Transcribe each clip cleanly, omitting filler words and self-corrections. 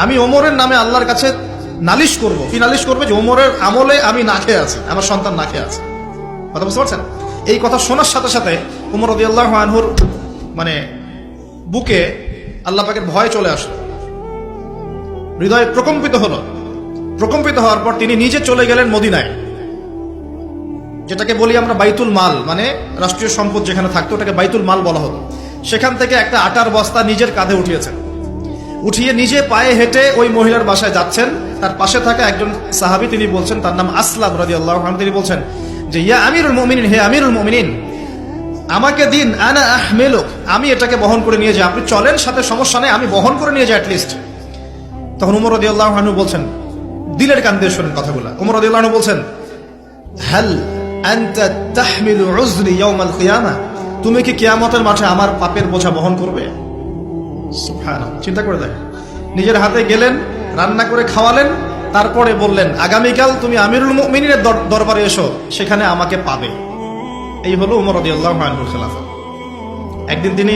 আমি ওমরের নামে আল্লাহর কাছে নালিশ করব। কি নালিশ করবে? যে ওমরের আমলে আমি না খেয়ে আছি, আমার সন্তান না খেয়ে আছে। কথা বুঝতে পারছেন? এই কথা শোনার সাথে সাথে উমর রাদিয়াল্লাহু আনহুর মানে বুকে আল্লাহ পাকের ভয় চলে আসলো, হৃদয় প্রকম্পিত হলো। প্রকম্পিত হওয়ার পর তিনি নিজে চলে গেলেন মদিনায়, যেটাকে বলি আমরা বাইতুল মাল, মানে রাষ্ট্রীয় সম্পদ যেখানে থাকতো ওটাকে বাইতুল মাল বলা হতো। সেখান থেকে একটা আটার বস্তা নিজের কাঁধে উঠিয়েছেন, উঠিয়ে নিজে পায়ে হেঁটে ওই মহিলার বাসায় যাচ্ছেন। তার পাশে থাকা একজন সাহাবী, তিনি বলছেন, তার নাম আসলাম রাদিয়াল্লাহু আনহু, তিনি বলছেন যে ইয়া আমিরুল মুমিনিন, হে আমিরুল মুমিনিন, আমাকে দিন, আনা আহমিলুক, আমি এটাকে বহন করে নিয়ে যাই। আপনি চলেন, সাথে সমস্যা নেই, আমি বহন করে নিয়ে যাই অ্যাটলিস্ট। তখন উমর রাদিয়াল্লাহু আনহু বলছেন, দিলের কান দিয়ে শোনেন কথাগুলো, উমর রাদিয়াল্লাহু আনহু বলছেন, হাল আনতা তাহমিলু উযরি ইয়াউমাল কিয়ামা, তুমি কি কিয়ামতের মাঠে আমার পাপের বোঝা বহন করবে? সুবহানাল্লাহ, চিন্তা করে দেখেন। নিজের হাতে গেলেন, রান্না করে খাওয়ালেন, তারপরে বললেন আগামীকাল তুমি আমিরুল মুমিনিনের দরবারে এসো, সেখানে আমাকে পাবে। এই হলো উমর রাদিয়াল্লাহু আনহুর খেলাফত। একদিন তিনি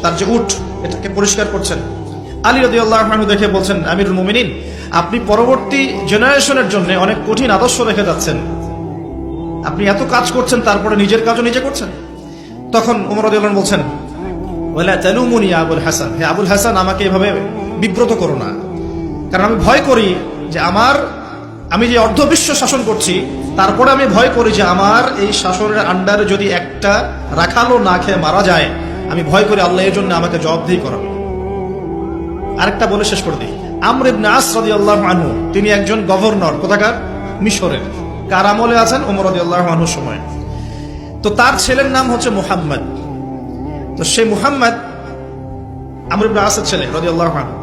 তার যে উট, এটাকে পরিষ্কার করছেন। আলী রাদিয়াল্লাহু আনহু দেখে বলছেন, আমিরুল মুমিনিন, আপনি পরবর্তী জেনারেশনের জন্য অনেক কঠিন আদর্শ রেখে যাচ্ছেন। আপনি এত কাজ করছেন, তারপরে নিজের কাজও নিজে করছেন। তখন উমর রাদিয়াল্লাহু আনহু বলছেন, ওয়ালা তালুমুনি ইয়া আবুল হাসান, হে আবুল হাসান, আমাকে এভাবে বিব্রত করো না, কারণ আমি ভয় করি যে আমি যে অর্ধবিশ্ব শাসন করছি, তারপরে আমি ভয় করি যে আমার এই শাসনের আন্ডারে যদি একটা রাখালও না খেয়ে মারা যায়, আমি ভয় করি আল্লাহ এর জন্য আমাকে জবাবদিহি করাবে। আরেকটা বলে শেষ করে দিই, আমর ইবনে আস রাদিয়াল্লাহু আনহু, তিনি একজন গভর্নর, কোথাকার? মিশরের। কার আমলে আছেন? ওমর রাদিয়াল্লাহু আনহুর সময়। তো তার ছেলের নাম হচ্ছে মুহাম্মদ। তো সেই মুহাম্মদ আমর ইবনে আসের ছেলে রাদিয়াল্লাহু আনহু।